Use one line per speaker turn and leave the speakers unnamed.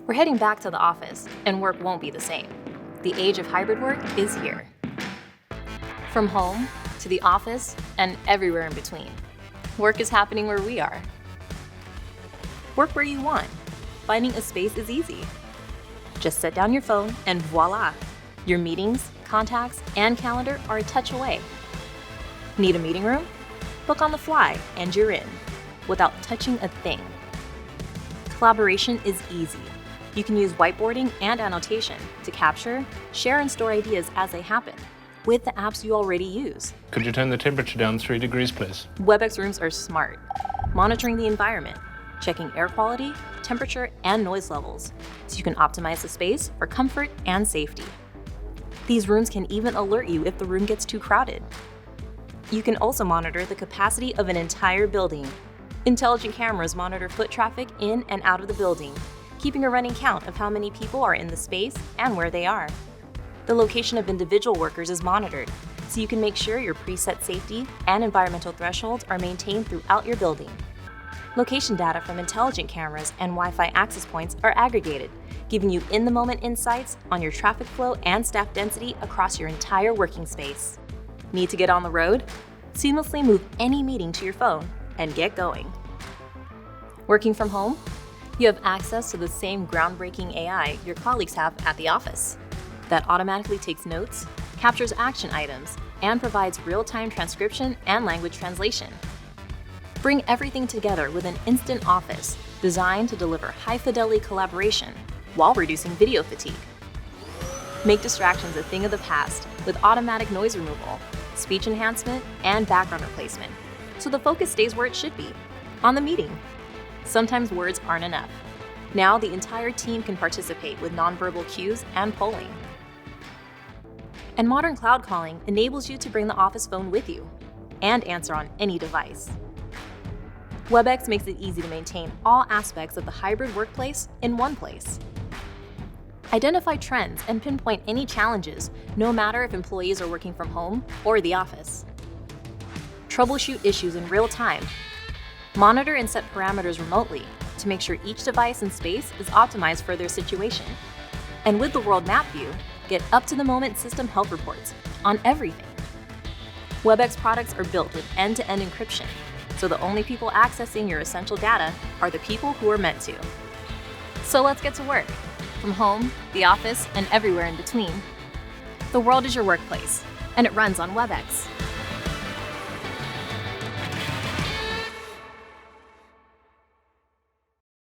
We're heading back to the office, and work won't be the same. The age of hybrid work is here. From home to the office and everywhere in between, work is happening where we are. Work where you want. Finding a space is easy. Just set down your phone and voila! Your meetings, contacts, and calendar are a touch away. Need a meeting room? Book on the fly and you're in, without touching a thing. Collaboration is easy. You can use whiteboarding and annotation to capture, share, and store ideas as they happen with the apps you already use.
Could you turn the temperature down 3 degrees, please?
Webex rooms are smart, monitoring the environment, checking air quality, temperature, and noise levels, so you can optimize the space for comfort and safety. These rooms can even alert you if the room gets too crowded. You can also monitor the capacity of an entire building. Intelligent cameras monitor foot traffic in and out of the building, keeping a running count of how many people are in the space and where they are. The location of individual workers is monitored, so you can make sure your preset safety and environmental thresholds are maintained throughout your building. Location data from intelligent cameras and Wi-Fi access points are aggregated, giving you in-the-moment insights on your traffic flow and staff density across your entire working space. Need to get on the road? Seamlessly move any meeting to your phone and get going. Working from home? You have access to the same groundbreaking AI your colleagues have at the office that automatically takes notes, captures action items, and provides real-time transcription and language translation. Bring everything together with an instant office designed to deliver high-fidelity collaboration while reducing video fatigue. Make distractions a thing of the past with automatic noise removal, speech enhancement, and background replacement, so the focus stays where it should be, on the meeting. Sometimes words aren't enough. Now the entire team can participate with nonverbal cues and polling. And modern cloud calling enables you to bring the office phone with you and answer on any device. Webex makes it easy to maintain all aspects of the hybrid workplace in one place. Identify trends and pinpoint any challenges, no matter if employees are working from home or the office. Troubleshoot issues in real time. Monitor and set parameters remotely to make sure each device and space is optimized for their situation. And with the World Map View, get up-to-the-moment system health reports on everything. Webex products are built with end-to-end encryption, so the only people accessing your essential data are the people who are meant to. So let's get to work. From home, the office, and everywhere in between. The world is your workplace, and it runs on Webex.